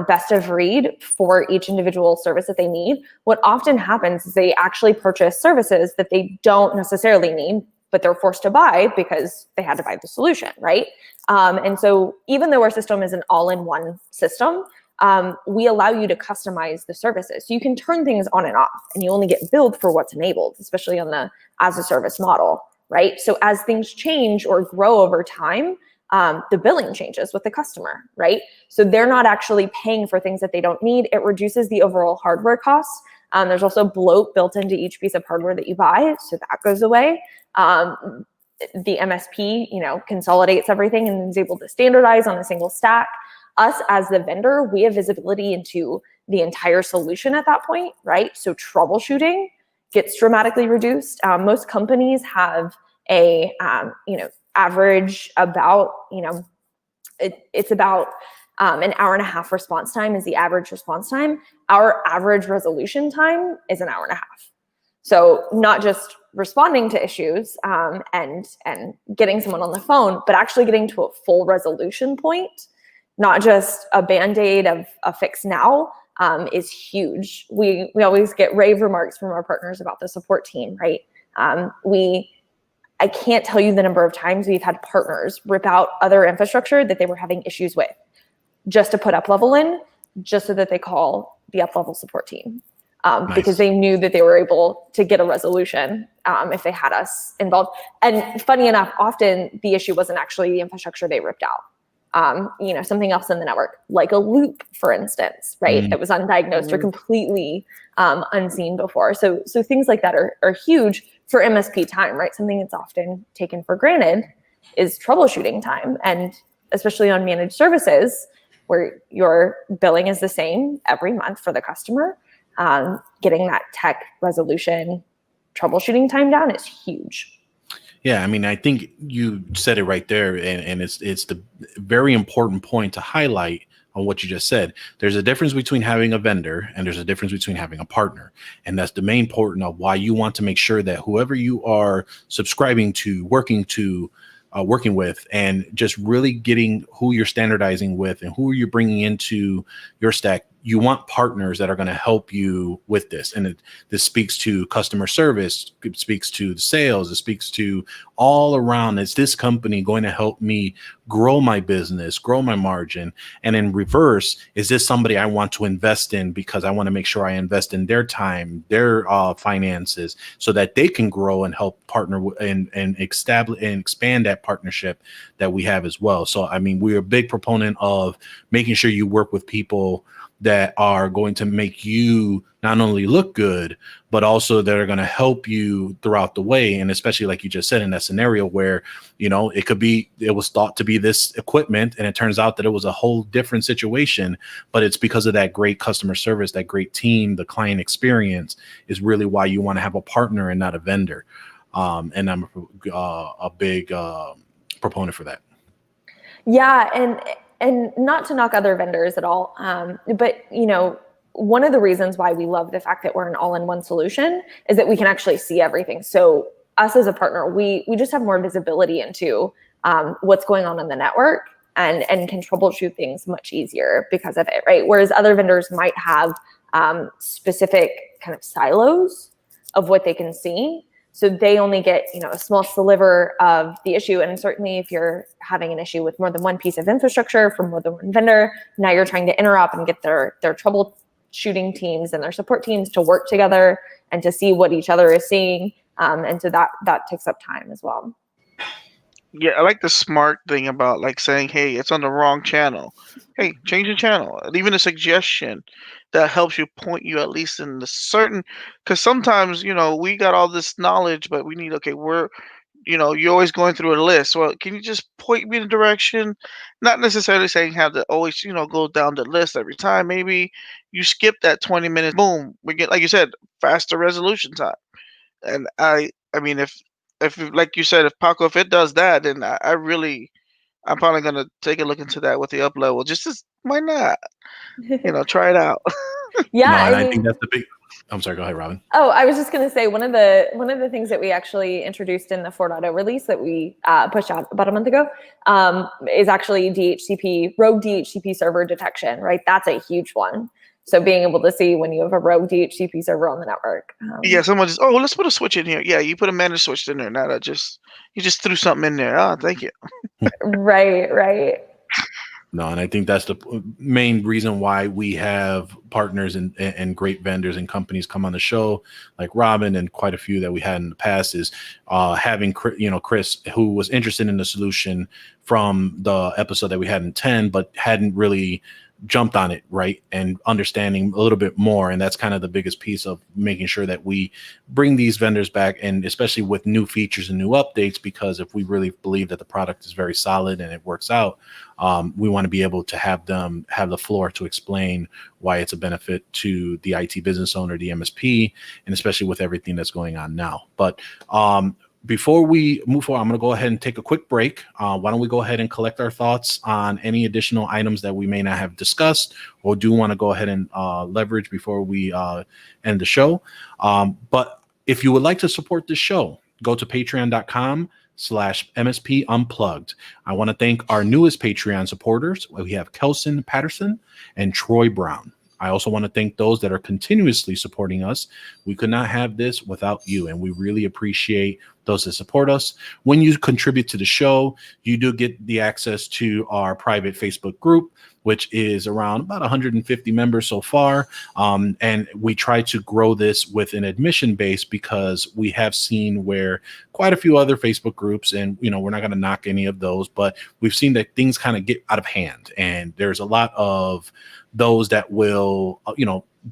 best of breed for each individual service that they need, what often happens is they actually purchase services that they don't necessarily need, but they're forced to buy because they had to buy the solution, right? And so even though our system is an all-in-one system, we allow you to customize the services. So you can turn things on and off, and you only get billed for what's enabled, especially on the as a service model, right? So as things change or grow over time, the billing changes with the customer, right? So they're not actually paying for things that they don't need. It reduces the overall hardware costs. There's also bloat built into each piece of hardware that you buy, so that goes away. The MSP, consolidates everything and is able to standardize on a single stack. Us as the vendor, we have visibility into the entire solution at that point, right? So troubleshooting gets dramatically reduced. Most companies have a, average about, it's about an hour and a half response time is the average response time. Our average resolution time is an hour and a half. So not just responding to issues and getting someone on the phone, but actually getting to a full resolution point, not just a Band-Aid of a fix now, is huge. We always get rave remarks from our partners about the support team, right? I can't tell you the number of times we've had partners rip out other infrastructure that they were having issues with just to put Uplevel in, just so that they call the Uplevel support team. Nice. Because they knew that they were able to get a resolution if they had us involved. And funny enough, often the issue wasn't actually the infrastructure they ripped out. Something else in the network, like a loop, for instance, right? That was undiagnosed or completely unseen before. So things like that are huge for MSP time, right? Something that's often taken for granted is troubleshooting time. And especially on managed services, where your billing is the same every month for the customer, getting that tech resolution troubleshooting time down is huge. Yeah, I mean, I think you said it right there, and it's the very important point to highlight on what you just said. There's a difference between having a vendor and there's a difference between having a partner. And that's the main point of why you want to make sure that whoever you are subscribing to, working with, and just really getting who you're standardizing with and who you're bringing into your stack, you want partners that are going to help you with this. And this speaks to customer service, it speaks to the sales, it speaks to all around. Is this company going to help me grow my business, grow my margin? And in reverse, is this somebody I want to invest in because I want to make sure I invest in their time, their finances, so that they can grow and help partner and establish and expand that partnership that we have as well. So, I mean, we're a big proponent of making sure you work with people that are going to make you not only look good, but also that are going to help you throughout the way. And especially like you just said, in that scenario where, it was thought to be this equipment and it turns out that it was a whole different situation, but it's because of that great customer service, that great team, the client experience is really why you want to have a partner and not a vendor. And I'm a big proponent for that. Yeah, and not to knock other vendors at all, but one of the reasons why we love the fact that we're an all-in-one solution is that we can actually see everything. So us as a partner, we just have more visibility into what's going on in the network and can troubleshoot things much easier because of it, right? Whereas other vendors might have specific kind of silos of what they can see. So they only get, a small sliver of the issue. And certainly if you're having an issue with more than one piece of infrastructure from more than one vendor, now you're trying to interop and get their troubleshooting teams and their support teams to work together and to see what each other is seeing. And so that takes up time as well. Yeah, I like the smart thing about like saying, "Hey, it's on the wrong channel. Hey, change the channel." And even a suggestion that helps you point you at least in the certain. Because sometimes we got all this knowledge, but we need you're always going through a list. Well, can you just point me in the direction? Not necessarily saying have to always go down the list every time. Maybe you skip that 20 minutes. Boom, we get, like you said, faster resolution time. And I mean, if like you said, if Paco, if it does that, then I'm probably gonna take a look into that with the up level. Why not? Try it out. Yeah, No, and I think that's the big. I'm sorry. Go ahead, Robin. Oh, I was just going to say one of the things that we actually introduced in the 4.0 release that we pushed out about a month ago is actually rogue DHCP server detection. Right, that's a huge one. So being able to see when you have a rogue DHCP server on the network. Yeah, someone just let's put a switch in here. Yeah, you put a managed switch in there. Now you just threw something in there. Oh, thank you. Right. No, and I think that's the main reason why we have partners and great vendors and companies come on the show, like Robin and quite a few that we had in the past, is having Cris, who was interested in the solution from the episode that we had in 10, but hadn't really jumped on it, right, and understanding a little bit more. And that's kind of the biggest piece of making sure that we bring these vendors back, and especially with new features and new updates, because if we really believe that the product is very solid and it works out, we want to be able to have them have the floor to explain why it's a benefit to the IT business owner, the MSP, and especially with everything that's going on now. But before we move forward, I'm going to go ahead and take a quick break. Why don't we go ahead and collect our thoughts on any additional items that we may not have discussed or do want to go ahead and leverage before we end the show. But if you would like to support this show, go to patreon.com/MSP Unplugged. I want to thank our newest Patreon supporters. We have Kelson Patterson and Troy Brown. I also want to thank those that are continuously supporting us. We could not have this without you, and we really appreciate those that support us. When you contribute to the show, you do get the access to our private Facebook group, which is around about 150 members so far. And we try to grow this with an admission base because we have seen where quite a few other Facebook groups, and we're not going to knock any of those, but we've seen that things kind of get out of hand. And there's a lot of those that will,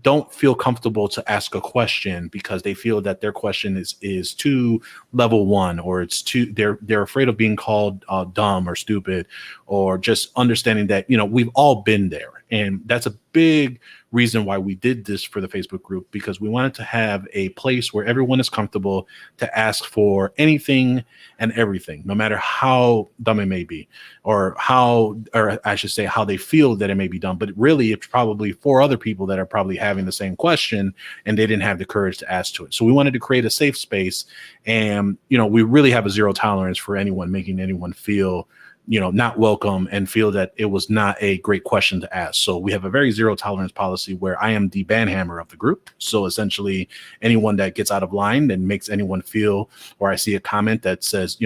don't feel comfortable to ask a question because they feel that their question is too level one, or it's too, they're afraid of being called dumb or stupid, or just understanding that, we've all been there. And that's a big reason why we did this for the Facebook group, because we wanted to have a place where everyone is comfortable to ask for anything and everything, no matter how dumb it may be, or I should say how they feel that it may be dumb. But really, it's probably 4 other people that are probably having the same question and they didn't have the courage to ask to it. So we wanted to create a safe space, and we really have a zero tolerance for anyone making anyone feel not welcome and feel that it was not a great question to ask. So we have a very zero tolerance policy where I am the banhammer of the group. So essentially anyone that gets out of line and makes anyone feel, or I see a comment that says,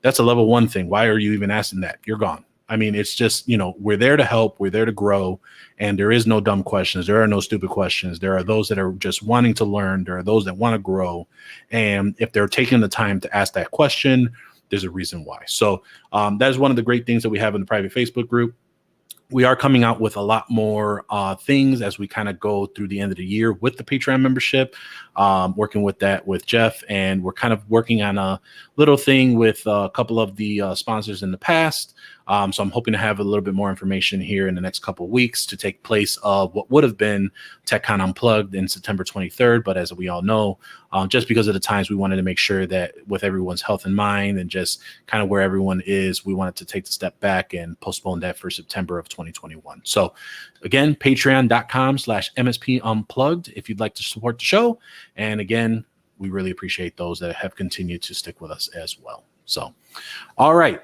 that's a level 1 thing. Why are you even asking that? You're gone. I mean, it's just, we're there to help. We're there to grow. And there is no dumb questions. There are no stupid questions. There are those that are just wanting to learn. There are those that want to grow. And if they're taking the time to ask that question, there's a reason why. So that is one of the great things that we have in the private Facebook group. We are coming out with a lot more things as we kind of go through the end of the year with the Patreon membership, working with that with Jeff. And we're kind of working on a little thing with a couple of the sponsors in the past. So I'm hoping to have a little bit more information here in the next couple of weeks to take place of what would have been TechCon Unplugged in September 23rd. But as we all know, just because of the times, we wanted to make sure that with everyone's health in mind and just kind of where everyone is, we wanted to take the step back and postpone that for September of 2021. So again, patreon.com/MSP Unplugged if you'd like to support the show. And again, we really appreciate those that have continued to stick with us as well. So, all right.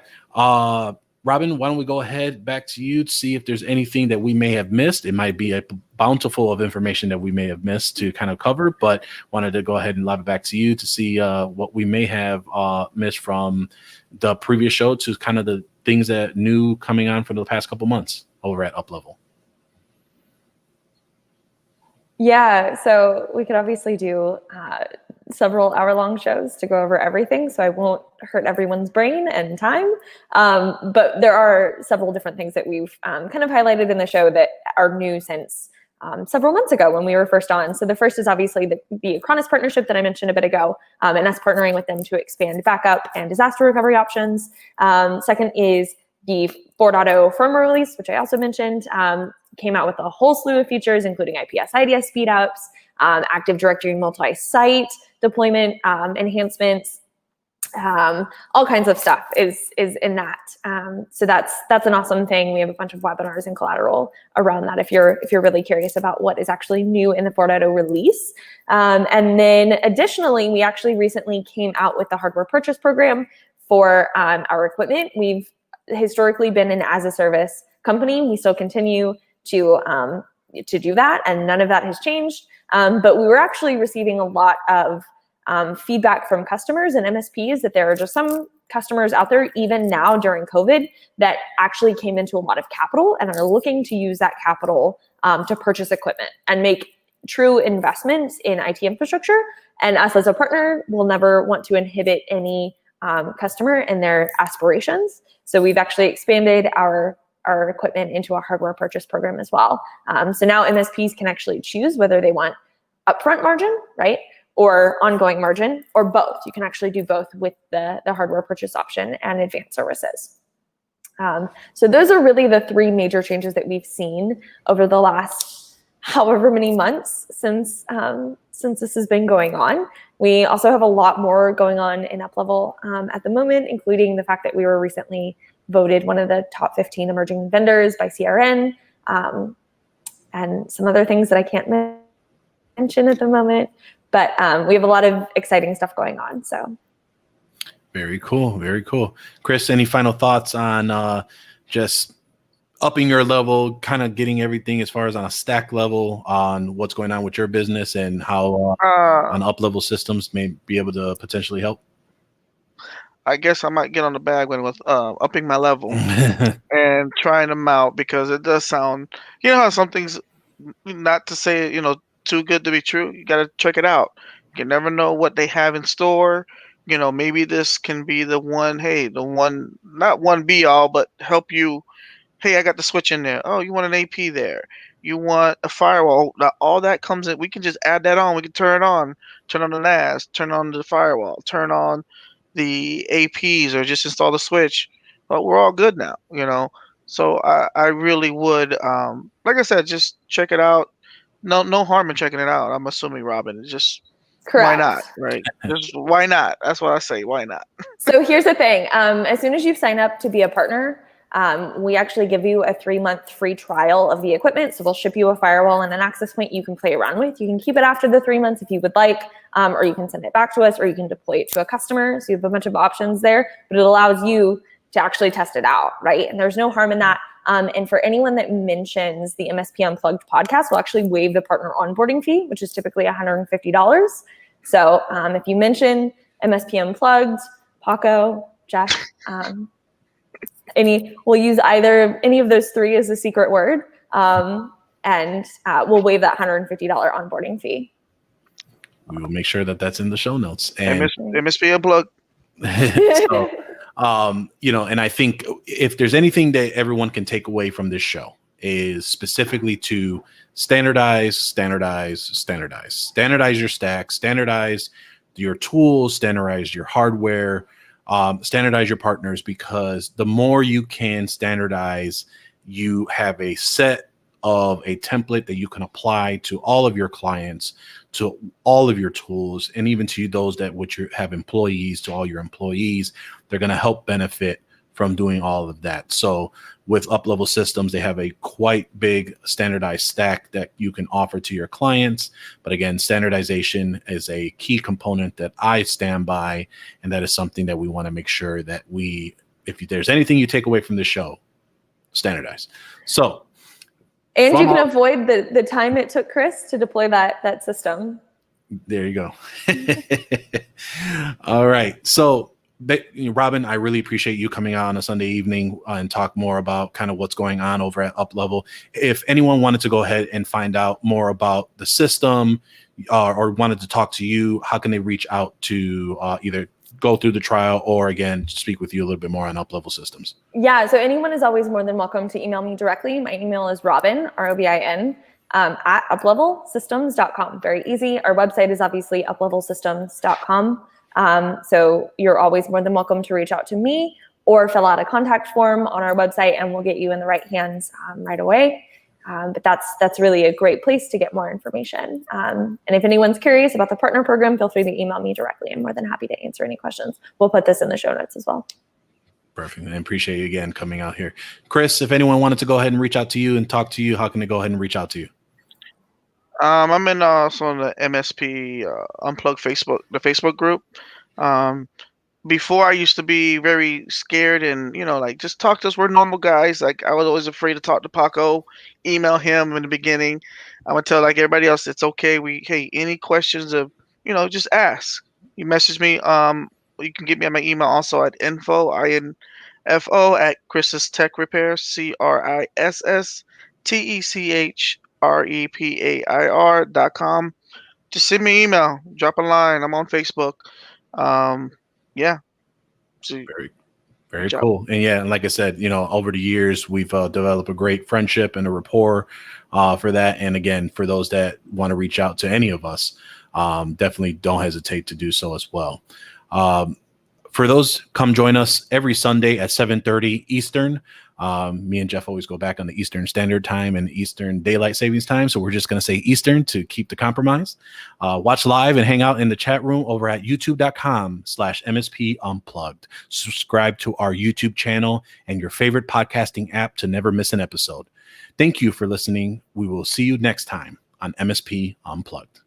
Robin, why don't we go ahead back to you to see if there's anything that we may have missed. It might be a bountiful of information that we may have missed to kind of cover, but wanted to go ahead and lob it back to you to see what we may have missed from the previous show to kind of the things that new coming on for the past couple months over at Uplevel. Yeah, so we could obviously do several hour-long shows to go over everything, so I won't hurt everyone's brain and time. But there are several different things that we've kind of highlighted in the show that are new since several months ago when we were first on. So the first is obviously the Acronis partnership that I mentioned a bit ago, and us partnering with them to expand backup and disaster recovery options. Second is the 4.0 firmware release, which I also mentioned, came out with a whole slew of features, including IPS IDS speedups, Active Directory multi-site deployment enhancements, all kinds of stuff is in that. So that's an awesome thing. We have a bunch of webinars and collateral around that if you're really curious about what is actually new in the 4.0 release. And then additionally, we actually recently came out with the hardware purchase program for our equipment. We've historically been an as-a-service company. We still continue to do that, and none of that has changed. But we were actually receiving a lot of feedback from customers and MSPs that there are just some customers out there, even now during COVID, that actually came into a lot of capital and are looking to use that capital to purchase equipment and make true investments in IT infrastructure. And us as a partner will never want to inhibit any customer and their aspirations. So we've actually expanded our equipment into a hardware purchase program as well. So now MSPs can actually choose whether they want upfront margin, right, or ongoing margin, or both. You can actually do both with the hardware purchase option and advanced services. So those are really the three major changes that we've seen over the last however many months since this has been going on. We also have a lot more going on in Uplevel at the moment, including the fact that we were recently voted one of the top 15 emerging vendors by CRN, and some other things that I can't mention at the moment. But we have a lot of exciting stuff going on. So very cool, very cool. Cris, any final thoughts on just upping your level, kind of getting everything as far as on a stack level on what's going on with your business and how on Uplevel Systems may be able to potentially help? I guess I might get on the bandwagon with upping my level and trying them out, because it does sound, you know how some things, not to say, too good to be true, you got to check it out. You never know what they have in store. Maybe this can be the one, not one be all, but help you. Hey, I got the switch in there. Oh, you want an AP there. You want a firewall. Now, all that comes in. We can just add that on. We can turn it on. Turn on the NAS. Turn on the firewall. Turn on the APs, or just install the switch. But we're all good now, So I really would, like I said, just check it out. No harm in checking it out. I'm assuming, Robin. It's just correct. Why not, right? Just why not? That's what I say. Why not? So here's the thing. As soon as you sign up to be a partner, we actually give you a 3-month free trial of the equipment. So we'll ship you a firewall and an access point you can play around with. You can keep it after the 3 months if you would like, or you can send it back to us, or you can deploy it to a customer. So you have a bunch of options there, but it allows you to actually test it out, right? And there's no harm in that. And for anyone that mentions the MSP Unplugged podcast, we'll actually waive the partner onboarding fee, which is typically $150. So if you mention MSP Unplugged, Paco, Jeff, we'll use any of those three as a secret word, and we'll waive that $150 onboarding fee. We will make sure that that's in the show notes. And MSP Unplugged. So, and I think if there's anything that everyone can take away from this show is specifically to standardize your stack, standardize your tools, standardize your hardware, standardize your partners, because the more you can standardize, you have a set of a template that you can apply to all of your clients, to all of your tools, and even to those that would have employees, to all your employees. They're going to help benefit from doing all of that. So with Uplevel Systems, they have a quite big standardized stack that you can offer to your clients. But again, standardization is a key component that I stand by, and that is something that we want to make sure that we if there's anything you take away from this show, standardize. So, and you can avoid the time it took Cris to deploy that system. There you go. All right. So, Robin, I really appreciate you coming out on a Sunday evening and talk more about kind of what's going on over at Uplevel. If anyone wanted to go ahead and find out more about the system or wanted to talk to you, how can they reach out to either go through the trial or, again, speak with you a little bit more on Uplevel Systems? Yeah, so anyone is always more than welcome to email me directly. My email is Robin, ROBIN, at uplevelsystems.com. Very easy. Our website is obviously uplevelsystems.com. So you're always more than welcome to reach out to me or fill out a contact form on our website, and we'll get you in the right hands right away. But that's really a great place to get more information. And if anyone's curious about the partner program, feel free to email me directly. I'm more than happy to answer any questions. We'll put this in the show notes as well. Perfect. I appreciate you again coming out here. Cris, if anyone wanted to go ahead and reach out to you and talk to you, how can they go ahead and reach out to you? I'm in also on the MSP Unplugged the Facebook group. Before I used to be very scared and, like, just talk to us. We're normal guys. Like, I was always afraid to talk to Paco, email him in the beginning. I'm going to tell, like, everybody else, it's okay. Hey, any questions of, just ask. You message me. You can get me on my email also at info at Cris's Tech Repair, CRISSTECHREPAIR.com. Just send me an email, drop a line. I'm on Facebook. Yeah. So, very cool. And yeah, and like I said, over the years, we've developed a great friendship and a rapport for that. And again, for those that want to reach out to any of us, definitely don't hesitate to do so as well. For those, come join us every Sunday at 7:30 Eastern. Me and Jeff always go back on the Eastern Standard Time and Eastern Daylight Savings Time. So we're just going to say Eastern to keep the compromise. Watch live and hang out in the chat room over at youtube.com/MSP Unplugged. Subscribe to our YouTube channel and your favorite podcasting app to never miss an episode. Thank you for listening. We will see you next time on MSP Unplugged.